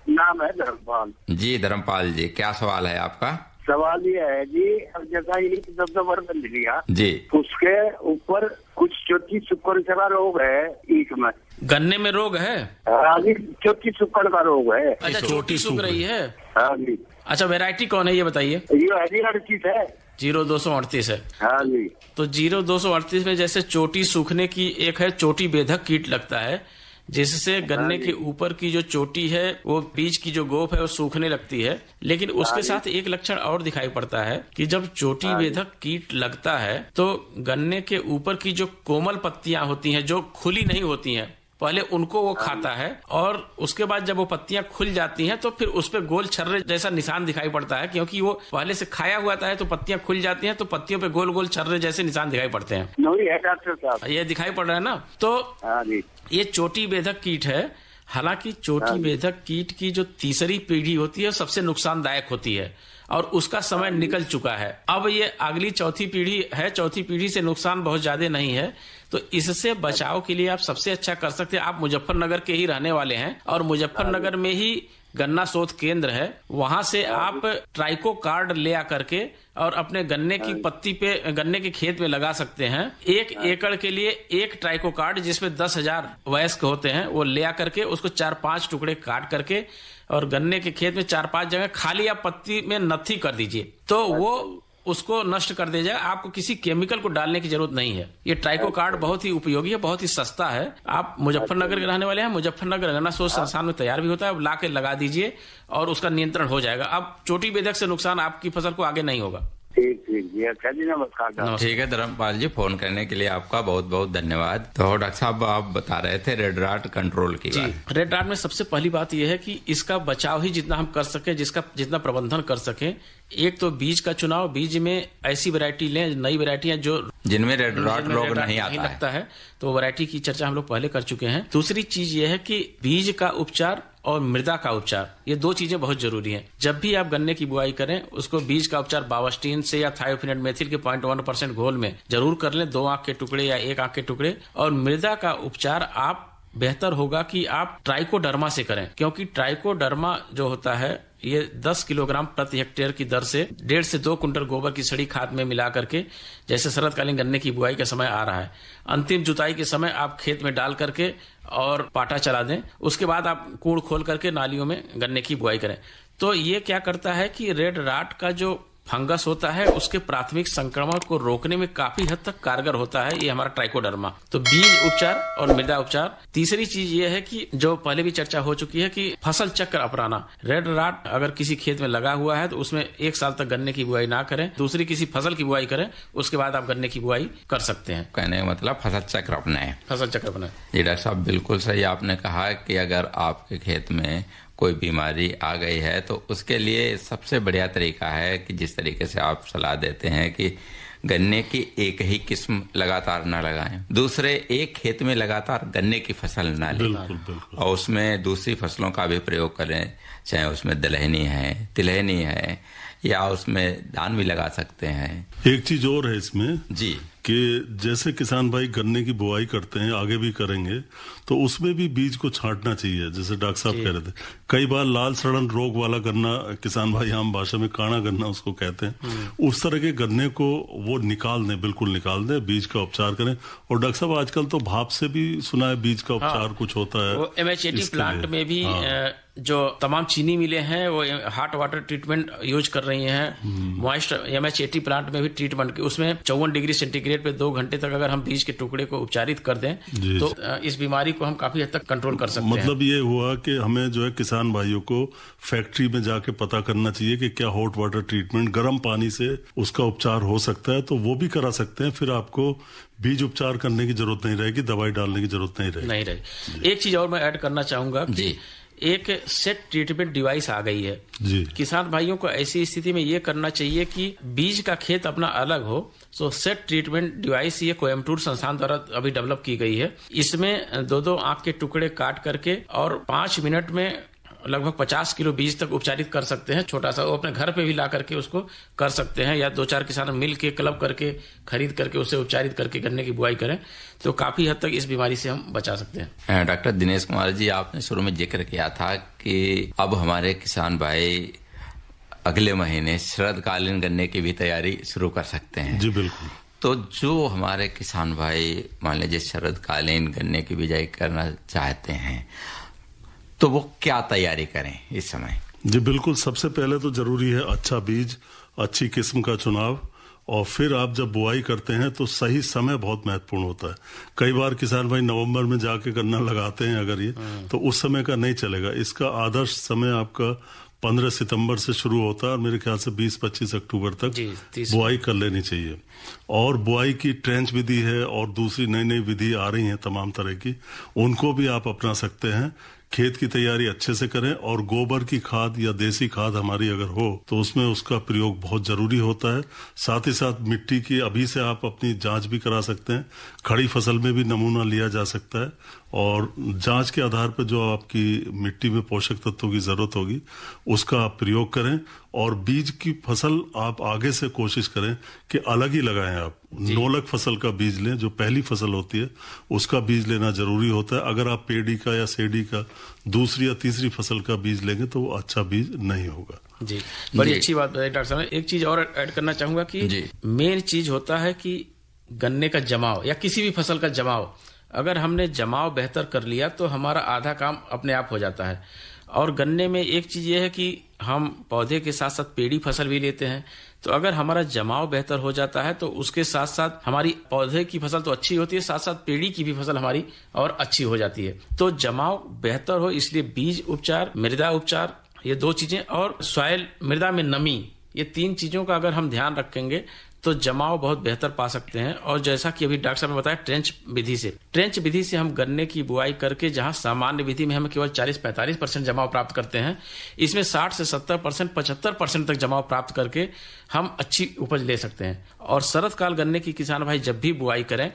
नाम है धर्मपाल जी। धर्मपाल जी, क्या सवाल है आपका? सवाल ये है जी, जैसा ये दबदबर बन लिया जी, उसके ऊपर कुछ चोटी सुक्कड़ का रोग है ईख में। गन्ने में रोग है? हाँ जी, चोटी सुक्कड़ का रोग है। अच्छा, चोटी सूख रही है। हाँ जी। अच्छा, वैरायटी कौन है ये बताइए? ये हरी 38 है। 0238 है। हाँ जी। तो 0238 में जैसे चोटी सूखने की एक है चोटी बेधक कीट लगता है, जिससे गन्ने के ऊपर की जो चोटी है वो बीज की जो गोप है वो सूखने लगती है। लेकिन उसके साथ एक लक्षण और दिखाई पड़ता है कि जब चोटी बेधक कीट लगता है तो गन्ने के ऊपर की जो कोमल पत्तियां होती हैं जो खुली नहीं होती हैं, पहले उनको वो खाता है और उसके बाद जब वो पत्तियां खुल जाती हैं तो फिर उस पे गोल छर्रे जैसा निशान दिखाई पड़ता है, क्योंकि वो पहले से खाया हुआ था तो पत्तियां खुल जाती हैं तो पत्तियों पे गोल गोल छर्रे जैसे निशान दिखाई पड़ते हैं। नहीं है डॉक्टर साहब, ये दिखाई पड़ रहा है ना। तो ये चोटी बेधक कीट है। हालांकि चोटी बेधक कीट की जो तीसरी पीढ़ी होती है सबसे नुकसानदायक होती है और उसका समय निकल चुका है। अब ये अगली चौथी पीढ़ी है, चौथी पीढ़ी से नुकसान बहुत ज्यादा नहीं है। तो इससे बचाव के लिए आप सबसे अच्छा कर सकते हैं, आप मुजफ्फरनगर के ही रहने वाले हैं और मुजफ्फरनगर में ही गन्ना शोध केंद्र है, वहां से आप ट्राइको कार्ड ले आकर के और अपने गन्ने की पत्ती पे गन्ने के खेत में लगा सकते हैं। 1 एकड़ के लिए एक ट्राइको कार्ड जिसमें 10,000 वयस्क होते हैं वो ले आकर के उसको 4-5 टुकड़े काट करके और गन्ने के खेत में 4-5 जगह खाली आप पत्ती में नत्थी कर दीजिए तो वो उसको नष्ट कर दे जाए। आपको किसी केमिकल को डालने की जरूरत नहीं है। ये ट्राइको कार्ड बहुत ही उपयोगी है, बहुत ही सस्ता है। आप मुजफ्फरनगर के रहने वाले हैं, मुजफ्फरनगर गन्ना शोध संस्थान में तैयार भी होता है, ला के लगा दीजिए और उसका नियंत्रण हो जाएगा। अब चोटी बेधक से नुकसान आपकी फसल को आगे नहीं होगा। ठीक जी, अच्छा जी, नमस्कार। ठीक है धर्मपाल जी, फोन करने के लिए आपका बहुत बहुत धन्यवाद। तो डॉक्टर साहब आप बता रहे थे रेड राट कंट्रोल की बात। रेड राट में सबसे पहली बात यह है कि इसका बचाव ही जितना हम कर सके, जिसका जितना प्रबंधन कर सके। एक तो बीज का चुनाव, बीज में ऐसी वैरायटी लें, नई वैरायटी जो जिनमें रेड राट रोग नहीं लगता है, तो वैरायटी की चर्चा हम लोग पहले कर चुके हैं। दूसरी चीज ये है कि बीज का उपचार और मृदा का उपचार, ये 2 चीजें बहुत जरूरी हैं। जब भी आप गन्ने की बुआई करें उसको बीज का उपचार बावास्टीन से या थायोफिनेट मेथिल के 0.1% घोल में जरूर कर लें, 2 आंख के टुकड़े या 1 आंख के टुकड़े। और मृदा का उपचार आप बेहतर होगा कि आप ट्राइकोडर्मा से करें, क्योंकि ट्राइकोडर्मा जो होता है ये 10 किलोग्राम प्रति हेक्टेयर की दर से 1.5 से 2 कुंटल गोबर की सड़ी खाद में मिला करके, जैसे शरदकालीन गन्ने की बुआई का समय आ रहा है, अंतिम जुताई के समय आप खेत में डाल करके और पाटा चला दें। उसके बाद आप कूड़ खोल करके नालियों में गन्ने की बुआई करें। तो ये क्या करता है कि रेड राट का जो फंगस होता है उसके प्राथमिक संक्रमण को रोकने में काफी हद तक कारगर होता है ये हमारा ट्राइकोडर्मा। तो बीज उपचार और मृदा उपचार। तीसरी चीज ये है कि जो पहले भी चर्चा हो चुकी है कि फसल चक्र अपनाना। रेड राट अगर किसी खेत में लगा हुआ है तो उसमें 1 साल तक गन्ने की बुआई ना करें, दूसरी किसी फसल की बुआई करें, उसके बाद आप गन्ने की बुआई कर सकते हैं। कहने का मतलब फसल चक्र अपनाएं। फसल चक्र अपनाएं। जी डॉक्टर साहब, बिल्कुल सही आपने कहा कि अगर आपके खेत में कोई बीमारी आ गई है तो उसके लिए सबसे बढ़िया तरीका है कि जिस तरीके से आप सलाह देते हैं कि गन्ने की एक ही किस्म लगातार न लगाएं, दूसरे एक खेत में लगातार गन्ने की फसल न लें और उसमें दूसरी फसलों का भी प्रयोग करें, चाहे उसमें दलहनी है, तिलहनी है या उसमें धान भी लगा सकते हैं। एक चीज और है इसमें जी कि जैसे किसान भाई गन्ने की बुआई करते हैं, आगे भी करेंगे, तो उसमें भी बीज को छांटना चाहिए। जैसे डॉक्टर साहब कह रहे थे, कई बार लाल सड़न रोग वाला गन्ना, किसान भाई आम भाषा में काना गन्ना उसको कहते हैं, उस तरह के गन्ने को वो निकाल दें, बिल्कुल निकाल दें, बीज का उपचार करें। और डॉक्टर साहब आजकल तो भाप से भी सुना है बीज का उपचार कुछ होता है। वो MHAT प्लांट में भी जो तमाम चीनी मिले हैं वो हॉट वाटर ट्रीटमेंट यूज कर रही हैं। मॉइस्ट MHAT प्लांट में भी ट्रीटमेंट की, उसमें 54 डिग्री सेंटीग्रेड पे 2 घंटे तक अगर हम बीज के टुकड़े को उपचारित कर दें तो इस बीमारी को हम काफी हद तक कंट्रोल कर सकते हैं। मतलब ये हुआ कि हमें जो है किसान भाइयों को फैक्ट्री में जाके पता करना चाहिए कि क्या हॉट वाटर ट्रीटमेंट गर्म पानी से उसका उपचार हो सकता है, तो वो भी करा सकते हैं। फिर आपको बीज उपचार करने की जरूरत नहीं रहेगी, दवाई डालने की जरूरत नहीं रहेगी। एक चीज और मैं ऐड करना चाहूंगा कि एक सेट ट्रीटमेंट डिवाइस आ गई है जी। किसान भाइयों को ऐसी स्थिति में ये करना चाहिए कि बीज का खेत अपना अलग हो, तो सेट ट्रीटमेंट डिवाइस ये कोयम्बटूर संस्थान द्वारा अभी डेवलप की गई है। इसमें 2-2 आंख के टुकड़े काट करके और 5 मिनट में लगभग 50 किलो बीज तक उपचारित कर सकते हैं। छोटा सा वो अपने घर पे भी ला करके उसको कर सकते हैं, या 2-4 किसान मिल के क्लब करके खरीद करके उसे उपचारित करके गन्ने की बुआई करें, तो काफी हद तक इस बीमारी से हम बचा सकते हैं। डॉक्टर दिनेश कुमार जी, आपने शुरू में जिक्र किया था कि अब हमारे किसान भाई अगले महीने शरदकालीन गन्ने की भी तैयारी शुरू कर सकते हैं। जी बिल्कुल। तो जो हमारे किसान भाई मान लीजिए शरदकालीन गन्ने की बिजाई करना चाहते हैं तो वो क्या तैयारी करें इस समय? जी बिल्कुल, सबसे पहले तो जरूरी है अच्छा बीज, अच्छी किस्म का चुनाव और फिर आप जब बुआई करते हैं तो सही समय बहुत महत्वपूर्ण होता है। कई बार किसान भाई नवंबर में जाके गन्ना लगाते हैं अगर ये, तो उस समय का नहीं चलेगा। इसका आदर्श समय आपका 15 सितंबर से शुरू होता है और मेरे ख्याल से 20-25 अक्टूबर तक बुआई कर लेनी चाहिए। और बुआई की ट्रेंच विधि है और दूसरी नई नई विधि आ रही हैं तमाम तरह की, उनको भी आप अपना सकते हैं। खेत की तैयारी अच्छे से करें और गोबर की खाद या देसी खाद हमारी अगर हो तो उसमें उसका प्रयोग बहुत जरूरी होता है। साथ ही साथ मिट्टी की अभी से आप अपनी जांच भी करा सकते हैं। खड़ी फसल में भी नमूना लिया जा सकता है और जांच के आधार पर जो आपकी मिट्टी में पोषक तत्वों की जरूरत होगी उसका आप प्रयोग करें। और बीज की फसल आप आगे से कोशिश करें कि अलग ही लगाएं। आप नोलक फसल का बीज लें, जो पहली फसल होती है उसका बीज लेना जरूरी होता है। अगर आप पेड़ी का या सेडी का दूसरी या तीसरी फसल का बीज लेंगे तो वो अच्छा बीज नहीं होगा। जी, बड़ी अच्छी बात बताई डॉक्टर साहब। एक चीज और ऐड करना चाहूंगा कि मेन चीज होता है कि गन्ने का जमाव या किसी भी फसल का जमाव, अगर हमने जमाव बेहतर कर लिया तो हमारा आधा काम अपने आप हो जाता है। और गन्ने में एक चीज ये है कि हम पौधे के साथ साथ पेड़ी फसल भी लेते हैं, तो अगर हमारा जमाव बेहतर हो जाता है तो उसके साथ साथ हमारी पौधे की फसल तो अच्छी होती है, साथ साथ पेड़ी की भी फसल हमारी और अच्छी हो जाती है। तो जमाव बेहतर हो इसलिए बीज उपचार, मृदा उपचार, ये दो चीजें, और सॉइल मृदा में नमी, ये तीन चीजों का अगर हम ध्यान रखेंगे तो जमाव बहुत बेहतर पा सकते हैं। और जैसा कि अभी डॉक्टर साहब ने बताया ट्रेंच विधि से हम गन्ने की बुआई करके जहां सामान्य विधि में हम केवल 40-45% जमाव प्राप्त करते हैं, इसमें 60 से 70%, 75% तक जमाव प्राप्त करके हम अच्छी उपज ले सकते हैं। और शरद काल गन्ने की किसान भाई जब भी बुआई करें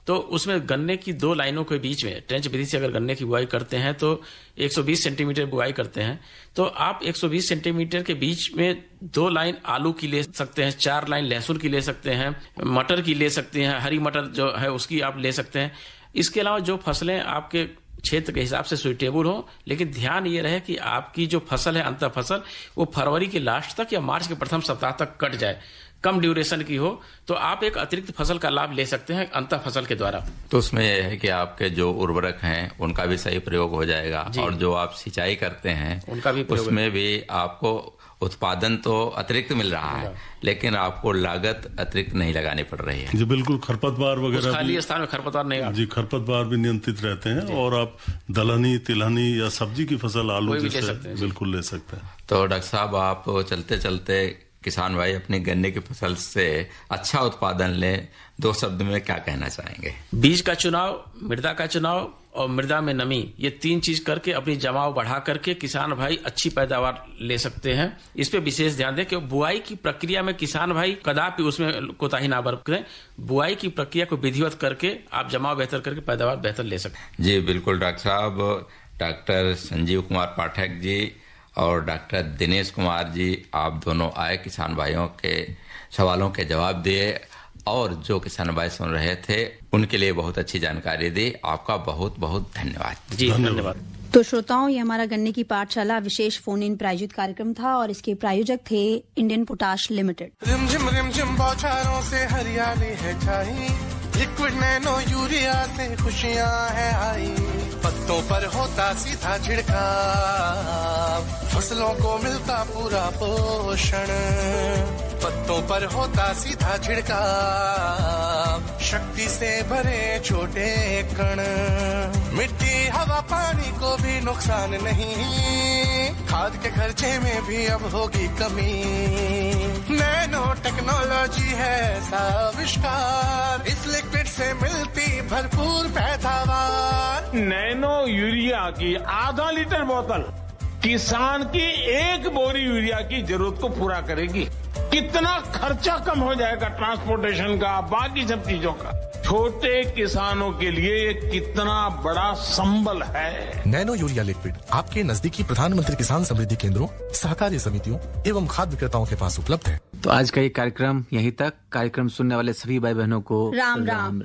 तो उसमें गन्ने की दो लाइनों के बीच में ट्रेंच विधि से अगर गन्ने की बुआई करते हैं तो 120 सेंटीमीटर बुआई करते हैं, तो आप 120 सेंटीमीटर के बीच में 2 लाइन आलू की ले सकते हैं, 4 लाइन लहसुन की ले सकते हैं, मटर की ले सकते हैं, हरी मटर जो है उसकी आप ले सकते हैं। इसके अलावा जो फसलें आपके क्षेत्र के हिसाब से सुइटेबल हो, लेकिन ध्यान ये रहे कि आपकी जो फसल है अंतर फसल वो फरवरी के लास्ट तक या मार्च के प्रथम सप्ताह तक कट जाए, कम ड्यूरेशन की हो, तो आप एक अतिरिक्त फसल का लाभ ले सकते हैं अंतर फसल के द्वारा। तो उसमें यह है कि आपके जो उर्वरक हैं उनका भी सही प्रयोग हो जाएगा और जो आप सिंचाई करते हैं उनका भी उसमें भी आपको उत्पादन तो अतिरिक्त मिल रहा है लेकिन आपको लागत अतिरिक्त नहीं लगानी पड़ रही है। जी बिल्कुल, खरपतवार वगैरह खाली स्थान में खरपतवार नहीं, जी खरपतवार भी नियंत्रित रहते हैं और आप दलहनी, तिलहनी या सब्जी की फसल आलू जैसे बिल्कुल ले सकते हैं। तो डॉक्टर साहब आप चलते चलते किसान भाई अपनी गन्ने की फसल से अच्छा उत्पादन लें, 2 शब्द में क्या कहना चाहेंगे? बीज का चुनाव, मृदा का चुनाव और मृदा में नमी, ये 3 चीज करके अपनी जमाव बढ़ा करके किसान भाई अच्छी पैदावार ले सकते हैं। इस पे विशेष ध्यान दें कि बुआई की प्रक्रिया में किसान भाई कदापि उसमें कोताही ना बरतें। बुआई की प्रक्रिया को विधिवत करके आप जमाव बेहतर करके पैदावार बेहतर ले सकते हैं। जी बिल्कुल डॉक्टर साहब, डॉक्टर संजीव कुमार पाठक जी और डॉक्टर दिनेश कुमार जी, आप दोनों आए, किसान भाइयों के सवालों के जवाब दिए और जो किसान भाई सुन रहे थे उनके लिए बहुत अच्छी जानकारी दी। आपका बहुत बहुत धन्यवाद। जी धन्यवाद। तो श्रोताओं, ये हमारा गन्ने की पाठशाला विशेष फोन इन प्रायोजित कार्यक्रम था और इसके प्रायोजक थे इंडियन पोटाश लिमिटेड। रिमझिम बौछारों से हरियाली है छाई, लिक्विड नैनो यूरिया से खुशियाँ है आई, पत्तों पर होता सीधा छिड़काव, फसलों को मिलता पूरा पोषण, पत्तों पर होता सीधा छिड़काव, शक्ति से भरे छोटे कण, मिट्टी हवा पानी को भी नुकसान नहीं, खाद के खर्चे में भी अब होगी कमी, नैनो टेक्नोलॉजी है आविष्कार, इस लिक्विड से मिलती भरपूर पैदावार। नैनो यूरिया की आधा लीटर बोतल किसान की 1 बोरी यूरिया की जरूरत को पूरा करेगी। कितना खर्चा कम हो जाएगा ट्रांसपोर्टेशन का, बाकी सब चीजों का। छोटे किसानों के लिए ये कितना बड़ा संबल है। नैनो यूरिया लिक्विड आपके नजदीकी प्रधानमंत्री किसान समृद्धि केंद्रों, सहकारी समितियों एवं खाद्य विक्रेताओं के पास उपलब्ध है। तो आज का ये कार्यक्रम यहीं तक। कार्यक्रम सुनने वाले सभी भाई बहनों को राम राम।